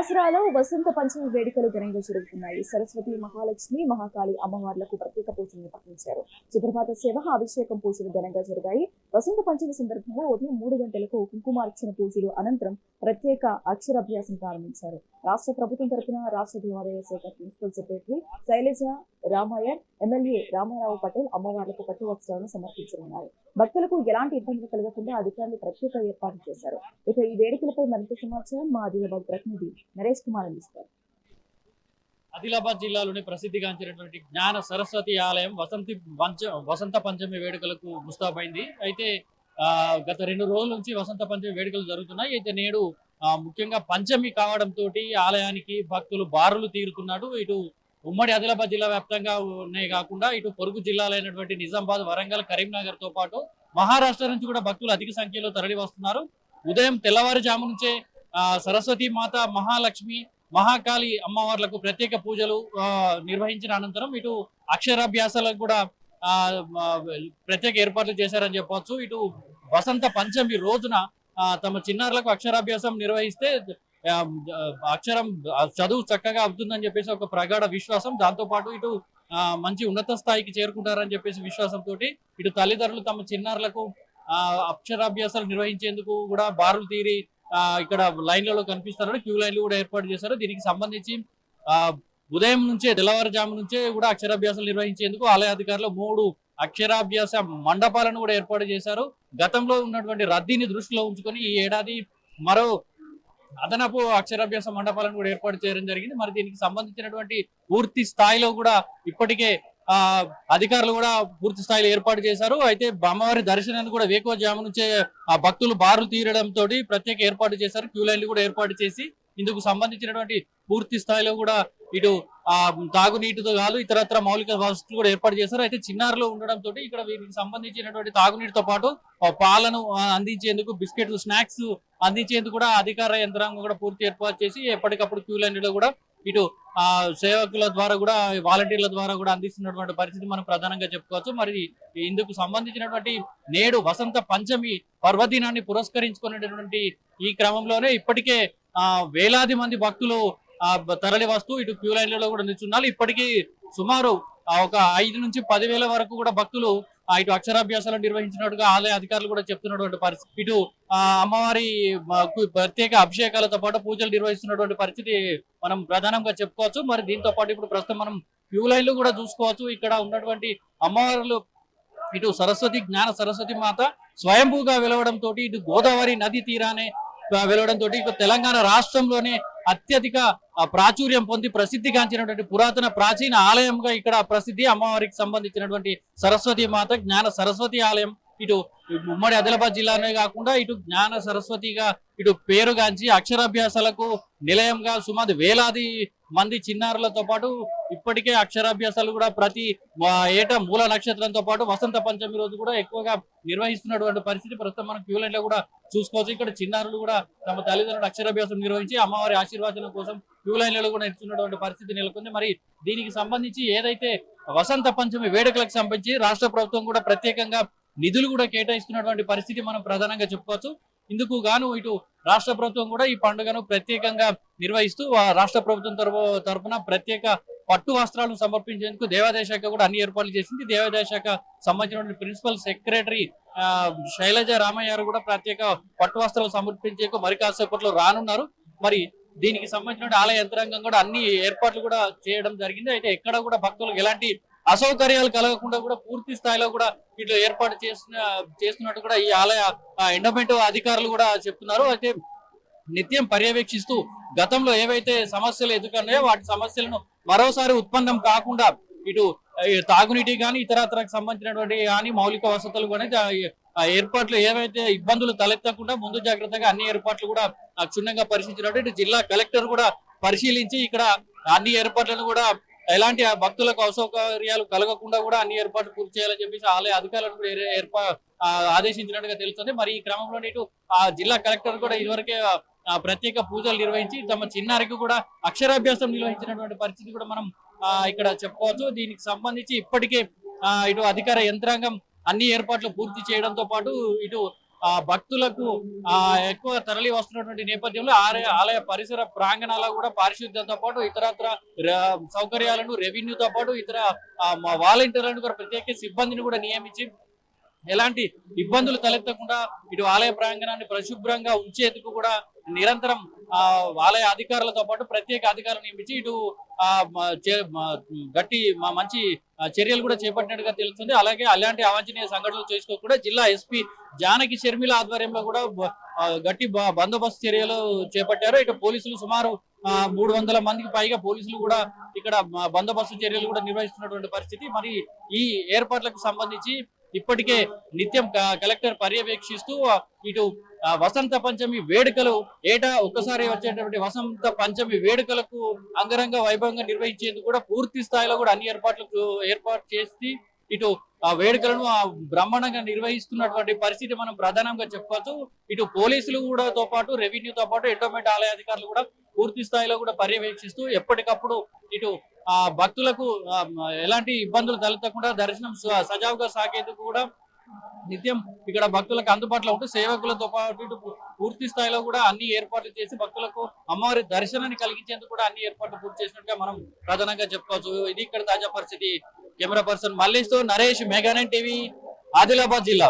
బాసరాలో వసంత పంచమి వేడుకలు ఘనంగా జరుగుతున్నాయి. సరస్వతి, మహాలక్ష్మి, మహాకాళి అమ్మవార్లకు ప్రత్యేక పూజలు నిర్వహించారు. సుప్రభాత సేవ, అభిషేకం పూజలు ఘనంగా జరిగాయి. వసంత పంచమి సందర్భంగా ఉదయం 3 గంటలకు కుంకుమార్చన పూజలు అనంతరం ప్రత్యేక అక్షరాభ్యాసం ప్రారంభించారు. రాష్ట్ర ప్రభుత్వం తరపున రాష్ట్ర దేవాదాయ శాఖ principal secretary Sailaja Ramaiah, MLA Rama Rao Patel అమ్మవార్లకు పట్టు వస్త్రాలను సమర్పించనున్నారు. భక్తులకు ఎలాంటి ఇబ్బందులు కలగకుండా అధికారులు ప్రత్యేక ఏర్పాటు చేశారు. ఇక ఈ వేడుకలపై మరింత సమాచారం మా ఆదిలాబాద్ ప్రతినిధి నరేష్ కుమార్ అందిస్తారు. ఆదిలాబాద్ జిల్లాలోని ప్రసిద్ధిగాంచినటువంటి జ్ఞాన సరస్వతి ఆలయం వసంత పంచమి వేడుకలకు ముస్తాబైంది. అయితే గత 2 రోజుల నుంచి వసంత పంచమి వేడుకలు జరుగుతున్నాయి. అయితే నేడు ముఖ్యంగా పంచమి కావడంతో ఆలయానికి భక్తులు బారులు తీరుతున్నాడు. ఇటు ఉమ్మడి ఆదిలాబాద్ జిల్లా వ్యాప్తంగా ఉన్నాయి కాకుండా ఇటు పొరుగు జిల్లాలైనటువంటి నిజామాబాద్, వరంగల్, కరీంనగర్ తో పాటు మహారాష్ట్ర నుంచి కూడా భక్తులు అధిక సంఖ్యలో తరలి వస్తున్నారు. ఉదయం తెల్లవారుజాము నుంచే సరస్వతి మాత, మహాలక్ష్మి, మహాకాళి అమ్మవార్లకు ప్రత్యేక పూజలు నిర్వహించిన అనంతరం ఇటు అక్షరాభ్యాసాలకు కూడా ప్రత్యేక ఏర్పాట్లు చేశారని చెప్పవచ్చు. ఇటు వసంత పంచమి రోజున తమ చిన్నారులకు అక్షరాభ్యాసం నిర్వహిస్తే అక్షరం చదువు చక్కగా అవుతుందని చెప్పేసి ఒక ప్రగాఢ విశ్వాసం. దాంతో పాటు ఇటు మంచి ఉన్నత స్థాయికి చేరుకుంటారని చెప్పేసి విశ్వాసంతో ఇటు తల్లిదండ్రులు తమ చిన్నారులకు అక్షరాభ్యాసాలు నిర్వహించేందుకు కూడా బారులు తీరి ఇక్కడ లైన్లలో కనిపిస్తారు. క్యూ లైన్లు కూడా ఏర్పాటు చేశారు. దీనికి సంబంధించి ఉదయం నుంచే తెల్లవారుజాము నుంచే కూడా అక్షరాభ్యాసాలు నిర్వహించేందుకు ఆలయ అధికారులు 3 అక్షరాభ్యాస మండపాలను కూడా ఏర్పాటు చేశారు. గతంలో ఉన్నటువంటి రద్దీని దృష్టిలో ఉంచుకొని ఈ ఏడాది మరో అదనపు అక్షరాభ్యాస మండపాలను కూడా ఏర్పాటు చేయడం జరిగింది. మరి దీనికి సంబంధించినటువంటి పూర్తి స్థాయిలో కూడా ఇప్పటికే అధికారులు కూడా పూర్తి స్థాయిలో ఏర్పాటు చేశారు. అయితే అమ్మవారి దర్శనాన్ని కూడా వేకువజాము నుంచే భక్తులు బారులు తీరడంతో ప్రత్యేక ఏర్పాటు చేశారు. క్యూ లైన్లు కూడా ఏర్పాటు చేసి ఇందుకు సంబంధించినటువంటి పూర్తి స్థాయిలో కూడా ఇటు తాగునీటితో కాదు ఇతరత్ర మౌలిక వసతులు కూడా ఏర్పాటు చేశారు. అయితే చిన్నారులో ఉండడంతో ఇక్కడ వీరికి సంబంధించినటువంటి తాగునీటితో పాటు పాలను అందించేందుకు, బిస్కెట్లు, స్నాక్స్ అందించేందుకు కూడా అధికార యంత్రాంగం కూడా పూర్తి ఏర్పాటు చేసి ఎప్పటికప్పుడు క్యూ లైన్లో కూడా ఇటు సేవకుల ద్వారా కూడా, వాలంటీర్ల ద్వారా కూడా అందిస్తున్నటువంటి పరిస్థితి మనం ప్రధానంగా చెప్పుకోవచ్చు. మరి ఇందుకు సంబంధించినటువంటి నేడు వసంత పంచమి పర్వదినాన్ని పురస్కరించుకునేటటువంటి ఈ క్రమంలోనే ఇప్పటికే వేలాది మంది భక్తులు తరలి వస్తూ ఇటు క్యూ లైన్లలో కూడా నిల్చున్నారు. ఇప్పటికీ సుమారు ఒక 5 నుంచి 10,000 వరకు కూడా భక్తులు ఇటు అక్షరాభ్యాసాలు నిర్వహించినట్టుగా ఆలయ అధికారులు కూడా చెప్తున్నటువంటి పరిస్థితి. ఇటు అమ్మవారి ప్రత్యేక అభిషేకాలతో పాటు పూజలు నిర్వహిస్తున్నటువంటి పరిస్థితి మనం ప్రధానంగా చెప్పుకోవచ్చు. మరి దీంతో పాటు ఇప్పుడు ప్రస్తుతం మనం క్యూ లైన్లు కూడా చూసుకోవచ్చు. ఇక్కడ ఉన్నటువంటి అమ్మవారులు ఇటు జ్ఞాన సరస్వతి మాత స్వయంభూగా వెలవడంతో ఇటు గోదావరి నది తీరానే వెలవడంతో ఇక తెలంగాణ రాష్ట్రంలోనే అత్యధిక ప్రాచుర్యం పొంది ప్రసిద్ధిగాంచినటువంటి పురాతన ప్రాచీన ఆలయంగా ఇక్కడ ప్రసిద్ధి. అమ్మవారికి సంబంధించినటువంటి సరస్వతి మాత జ్ఞాన సరస్వతి ఆలయం ఇటు ఉమ్మడి ఆదిలాబాద్ జిల్లానే కాకుండా ఇటు జ్ఞాన సరస్వతిగా ఇటు పేరుగాంచి అక్షరాభ్యాసాలకు నిలయంగా సుమారు వేలాది మంది చిన్నారులతో పాటు ఇప్పటికే అక్షరాభ్యాసాలు కూడా ప్రతి ఏటా మూల నక్షత్రంతో పాటు వసంత పంచమి రోజు కూడా ఎక్కువగా నిర్వహిస్తున్నటువంటి పరిస్థితి ప్రస్తుతం మనం క్యూ లైన్ లో కూడా చూసుకోవచ్చు. ఇక్కడ చిన్నారులు కూడా తమ తల్లిదండ్రులు అక్షరాభ్యాసం నిర్వహించి అమ్మవారి ఆశీర్వాదం కోసం క్యూ లైన్లలో కూడా నిలుస్తున్నటువంటి పరిస్థితి నెలకొంది. మరి దీనికి సంబంధించి ఏదైతే వసంత పంచమి వేడుకలకు సంబంధించి రాష్ట్ర ప్రభుత్వం కూడా ప్రత్యేకంగా నిధులు కూడా కేటాయిస్తున్నటువంటి పరిస్థితి మనం ప్రధానంగా చెప్పుకోవచ్చు. ఇందుకు గాను ఇటు రాష్ట్ర ప్రభుత్వం కూడా ఈ పండుగను ప్రత్యేకంగా నిర్వహిస్తూ రాష్ట్ర ప్రభుత్వం తరఫున ప్రత్యేక పట్టు వస్త్రాలను సమర్పించేందుకు దేవాదాయ శాఖ కూడా అన్ని ఏర్పాట్లు చేసింది. దేవాదాయ శాఖ సంబంధించిన ప్రిన్సిపల్ సెక్రటరీ శైలజ రామయ్య గారు కూడా ప్రత్యేక పట్టు వస్త్రాలు సమర్పించేందుకు మరి కాసేపట్లో రానున్నారు. మరి దీనికి సంబంధించిన ఆలయ యంత్రాంగం కూడా అన్ని ఏర్పాట్లు కూడా చేయడం జరిగింది. అయితే ఎక్కడ కూడా భక్తులకు ఎలాంటి అసౌకర్యాలు కలగకుండా కూడా పూర్తి స్థాయిలో కూడా ఇట్లా ఏర్పాటు చేస్తున్నట్టు కూడా ఈ ఆలయ ఎండోమెంట్ అధికారులు కూడా చెప్తున్నారు. అయితే నిత్యం పర్యవేక్షిస్తూ గతంలో ఏవైతే సమస్యలు ఎదుర్కొన్నాయో వాటి సమస్యలను మరోసారి ఉత్పన్నం కాకుండా ఇటు తాగునీటి కానీ ఇతరత్రకు సంబంధించినటువంటి కానీ మౌలిక వసతులు కానీ ఏర్పాట్లు ఏవైతే ఇబ్బందులు తలెత్తకుండా ముందు జాగ్రత్తగా అన్ని ఏర్పాట్లు కూడా క్షుణ్ణంగా పరిశీలించినట్టు ఇటు జిల్లా కలెక్టర్ కూడా పరిశీలించి ఇక్కడ అన్ని ఏర్పాట్లను కూడా ఎలాంటి భక్తులకు అసౌకర్యాలు కలగకుండా కూడా అన్ని ఏర్పాట్లు పూర్తి చేయాలని చెప్పేసి ఆలయ అధికారులను కూడా ఆదేశించినట్టుగా తెలుస్తుంది. మరి ఈ క్రమంలో ఇటు జిల్లా కలెక్టర్ కూడా ఇదివరకే ప్రత్యేక పూజలు నిర్వహించి తమ చిన్నారికి కూడా అక్షరాభ్యాసం నిర్వహించినటువంటి పరిస్థితి కూడా మనం ఇక్కడ చెప్పుకోవచ్చు. దీనికి సంబంధించి ఇప్పటికే ఇటు అధికార యంత్రాంగం అన్ని ఏర్పాట్లు పూర్తి చేయడంతో పాటు ఇటు భక్తులకు ఎక్కువ తరలి వస్తున్నటువంటి నేపథ్యంలో ఆలయ పరిసర ప్రాంగణాల కూడా పారిశుద్ధ్యంతో పాటు ఇతరత్ర సౌకర్యాలను రెవెన్యూతో పాటు ఇతర వాలంటీర్లను కూడా ప్రత్యేక సిబ్బందిని కూడా నియమించి ఎలాంటి ఇబ్బందులు తలెత్తకుండా ఇటు ఆలయ ప్రాంగణాన్ని పరిశుభ్రంగా ఉంచేందుకు కూడా నిరంతరం ఆలయ అధికారులతో పాటు ప్రత్యేక అధికారులు నియమించి ఇటు మంచి చర్యలు కూడా చేపట్టినట్టుగా తెలుస్తుంది. అలాగే అలాంటి అవాంఛనీయ సంఘటనలు చేసుకోకుండా జిల్లా ఎస్పీ జానకి షర్మిల ఆధ్వర్యంలో కూడా గట్టి బందోబస్తు చర్యలు చేపట్టారు. ఇటు పోలీసులు సుమారు 300 మందికి పైగా పోలీసులు కూడా ఇక్కడ బందోబస్తు చర్యలు కూడా నిర్వహిస్తున్నటువంటి పరిస్థితి. మరి ఈ ఏర్పాట్లకు సంబంధించి ఇప్పటికే నిత్యం కలెక్టర్ పర్యవేక్షిస్తూ ఇటు వసంత పంచమి వేడుకలు ఏటా ఒక్కసారి వచ్చేటువంటి వసంత పంచమి వేడుకలకు అంగరంగ వైభవంగా నిర్వహించేందుకు కూడా పూర్తి స్థాయిలో కూడా అన్ని ఏర్పాటు చేసి ఇటు వేడుకలను బ్రహ్మాండంగా నిర్వహిస్తున్నటువంటి పరిస్థితి మనం ప్రధానంగా చెప్పుకోవచ్చు. ఇటు పోలీసులు కూడా తో పాటు రెవెన్యూతో పాటు ఎండోమెంట్ ఆలయ అధికారులు కూడా పూర్తి స్థాయిలో కూడా పర్యవేక్షిస్తూ ఎప్పటికప్పుడు ఇటు భక్తులకు ఎలాంటి ఇబ్బందులు తలెత్తకుండా దర్శనం సజావుగా సాగేందుకు కూడా నిత్యం ఇక్కడ భక్తులకు అందుబాటులో ఉంటూ సేవకులతో పాటు ఇటు పూర్తి స్థాయిలో కూడా అన్ని ఏర్పాట్లు చేసి భక్తులకు అమ్మవారి దర్శనాన్ని కలిగించేందుకు కూడా అన్ని ఏర్పాట్లు పూర్తి చేసినట్టుగా మనం ప్రధానంగా చెప్పుకోవచ్చు. ఇది ఇక్కడ తాజా పరిస్థితి. కెమెరా పర్సన్ మల్లేష్ తో నరేష్, మెగా 9 టీవీ, ఆదిలాబాద్ జిల్లా.